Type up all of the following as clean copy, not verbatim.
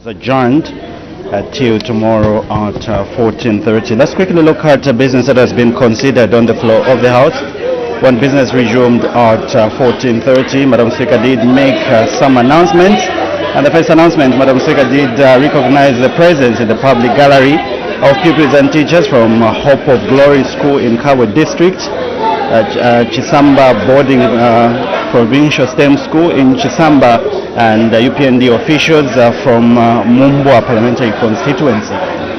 Adjourned till tomorrow at 14:30. Let's quickly look at a business that has been considered on the floor of the House. When business resumed at 14:30, Madam Speaker did make some announcements. And the first announcement, Madam Speaker did recognize the presence in the public gallery of pupils and teachers from Hope of Glory School in Kabwe District, Chisamba Boarding Provincial STEM School in Chisamba, and UPND officials from Mumbwa Parliamentary constituency.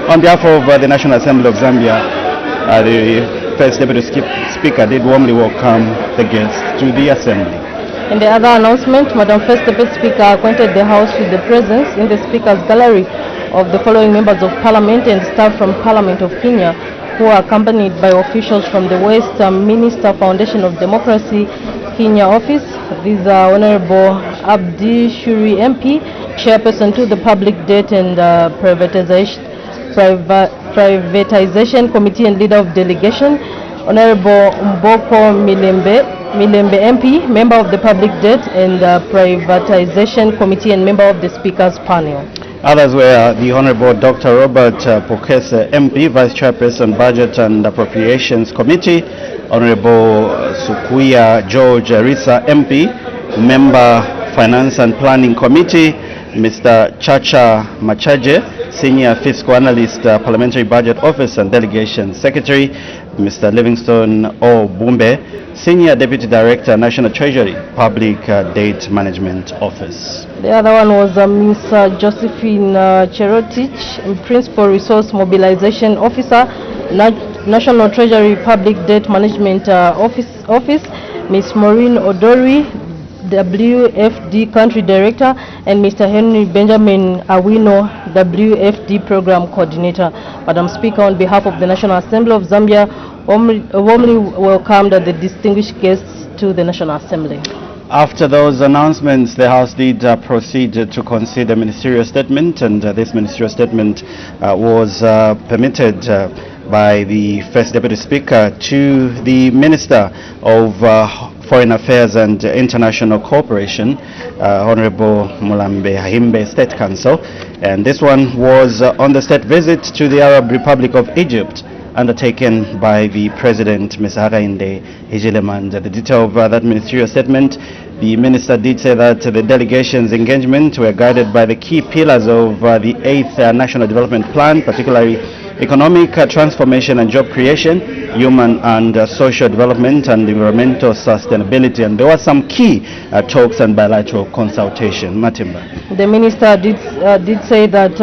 On behalf of the National Assembly of Zambia, the First Deputy Speaker did warmly welcome the guests to the Assembly. In the other announcement, Madam First Deputy Speaker acquainted the House with the presence in the Speaker's gallery of the following members of Parliament and staff from Parliament of Kenya, who are accompanied by officials from the West Minister Foundation of Democracy, Kenya office. These are Honorable Abdi Shuri MP, Chairperson to the Public Debt and Privatization Committee and Leader of Delegation, Honorable Mboko Milembe MP, Member of the Public Debt and Privatization Committee and Member of the Speaker's Panel. Others were the Honorable Dr. Robert Pokese MP, Vice Chairperson, Budget and Appropriations Committee, Honorable Sukuya George Risa MP, Member Finance and Planning Committee, Mr. Chacha Machaje, Senior Fiscal Analyst, Parliamentary Budget Office and Delegation Secretary, Mr. Livingstone O. Bumbe, Senior Deputy Director, National Treasury, Public Debt Management Office. The other one was Ms. Josephine Cherotich, Principal Resource Mobilization Officer, National Treasury Public Debt Management Office, Ms. Maureen Odori, WFD Country Director, and Mr. Henry Benjamin Awino, WFD Program Coordinator. Madam Speaker, on behalf of the National Assembly of Zambia, warmly welcomed the distinguished guests to the National Assembly. After those announcements, the House did proceed to consider ministerial statement, and this ministerial statement was permitted by the First Deputy Speaker to the Minister of Foreign Affairs and International Cooperation, Honorable Mulambe Himbe State Council, and this one was on the state visit to the Arab Republic of Egypt, undertaken by the President, Mr. Hakainde Hijileman. The detail of that ministerial statement, the Minister did say that the delegation's engagement were guided by the key pillars of the 8th National Development Plan, particularly economic transformation and job creation, human and social development, and environmental sustainability. And there were some key talks and bilateral consultation. Matimba. The Minister did say that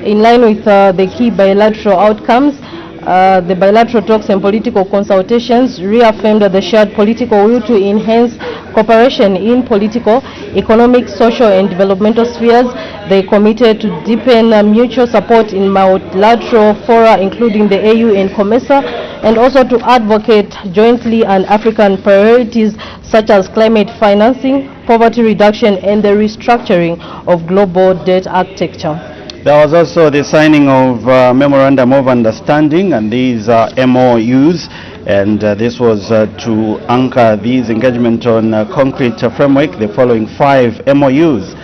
in line with the key bilateral outcomes, the bilateral talks and political consultations reaffirmed the shared political will to enhance cooperation in political, economic, social and developmental spheres. They committed to deepen mutual support in multilateral fora, including the AU and COMESA, and also to advocate jointly on African priorities such as climate financing, poverty reduction and the restructuring of global debt architecture. There was also the signing of Memorandum of Understanding, and these are MOUs, and this was to anchor these engagement on concrete framework. The following 5 MOUs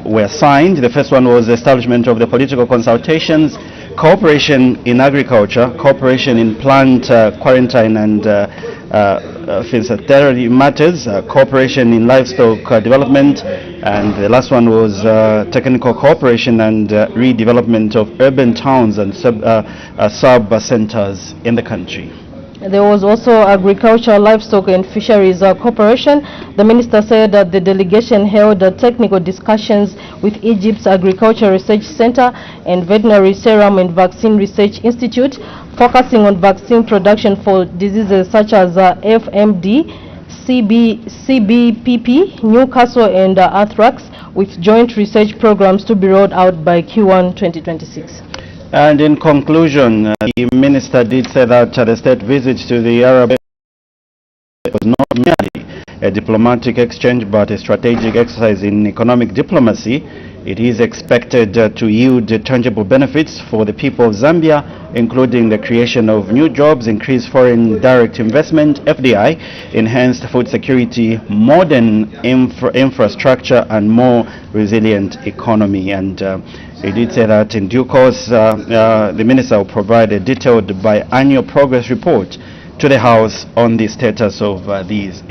were signed. The first one was the establishment of the political consultations, cooperation in agriculture, cooperation in plant quarantine and physiotherapy matters, cooperation in livestock development, and the last one was technical cooperation and redevelopment of urban towns and sub-centers in the country. There was also agriculture, livestock and fisheries cooperation. The Minister said that the delegation held technical discussions with Egypt's Agriculture Research Center and Veterinary Serum and Vaccine Research Institute, focusing on vaccine production for diseases such as FMD, CBPP, Newcastle and anthrax, with joint research programs to be rolled out by Q1 2026. And in conclusion, the Minister did say that the state visit to the Arab was not merely a diplomatic exchange but a strategic exercise in economic diplomacy It is expected to yield tangible benefits for the people of Zambia, including the creation of new jobs, increased foreign direct investment, FDI, enhanced food security, modern infrastructure, and more resilient economy. And he did say that in due course, the minister will provide a detailed biannual progress report to the House on the status of these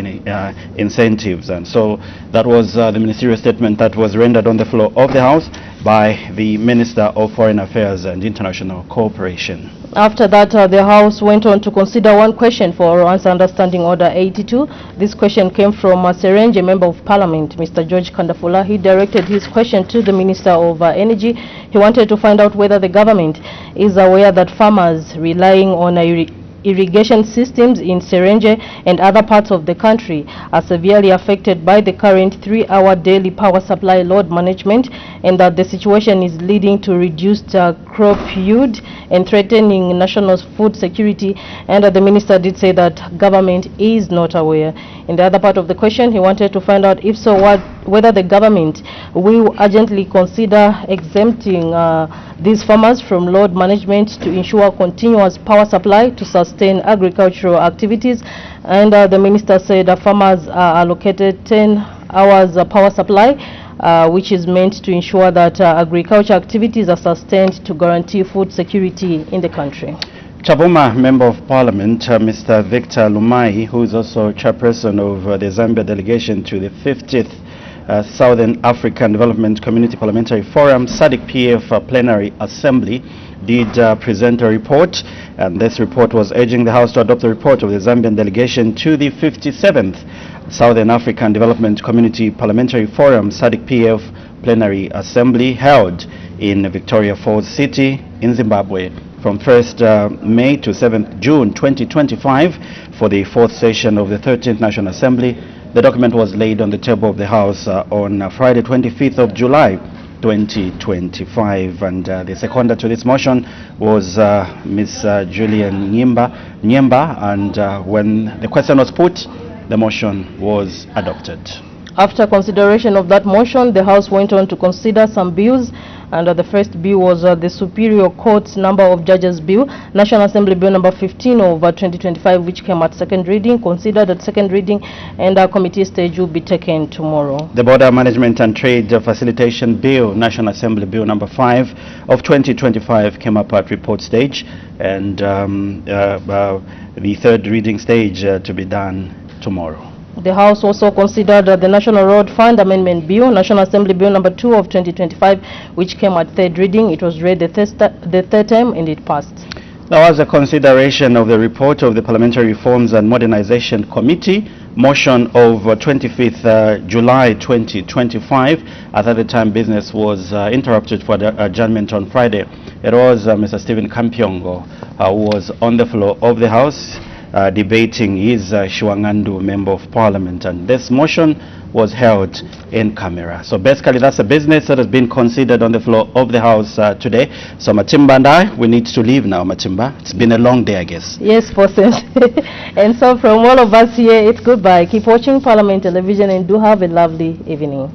incentives. And so that was the ministerial statement that was rendered on the floor of the House by the Minister of Foreign Affairs and International Cooperation. After that, the House went on to consider one question for Answer Understanding Order 82. This question came from Serenje, Member of Parliament, Mr. George Kandafula. He directed his question to the Minister of Energy. He wanted to find out whether the government is aware that farmers relying on irrigation systems in Serenje and other parts of the country are severely affected by the current 3-hour daily power supply load management, and that the situation is leading to reduced crop yield and threatening national food security. And the minister did say that government is not aware. In the other part of the question, he wanted to find out if so whether the government will urgently consider exempting these farmers from load management to ensure continuous power supply to sustain agricultural activities. And the minister said farmers are allocated 10 hours power supply, which is meant to ensure that agriculture activities are sustained to guarantee food security in the country. Chabuma Member of Parliament, Mr. Victor Lumai, who is also chairperson of the Zambia delegation to the 50th Southern African Development Community Parliamentary Forum, SADC-PF Plenary Assembly, did present a report, and this report was urging the House to adopt the report of the Zambian delegation to the 57th Southern African Development Community Parliamentary Forum, SADC-PF Plenary Assembly, held in Victoria Falls City in Zimbabwe from 1st May to 7th June 2025 for the 4th session of the 13th National Assembly. The document was laid on the table of the House on Friday 25th of July 2025, and the seconder to this motion was Ms. Julian Nyemba, and when the question was put, the motion was adopted. After consideration of that motion, the House went on to consider some bills, and the first bill was the Superior Court's Number of Judges Bill, National Assembly Bill number 15 of 2025, which came at second reading, considered at second reading, and our committee stage will be taken tomorrow. The Border Management and Trade Facilitation Bill, National Assembly Bill number 5 of 2025, came up at report stage, and the third reading stage to be done tomorrow. The House also considered the National Road Fund Amendment Bill, National Assembly Bill number 2 of 2025, which came at third reading. It was read the third time and it passed. There was a consideration of the report of the Parliamentary Reforms and Modernization Committee, motion of 25th July 2025. At the time, business was interrupted for the adjournment on Friday. It was Mr. Stephen Kampyongo who was on the floor of the House debating his Shiwangandu Member of Parliament, and this motion was held in camera. So basically that's a business that has been considered on the floor of the House today. So Matimba and I, we need to leave now, Matimba. It's been a long day, I guess. Yes, Forces. And so from all of us here, it's goodbye. Keep watching Parliament Television and do have a lovely evening.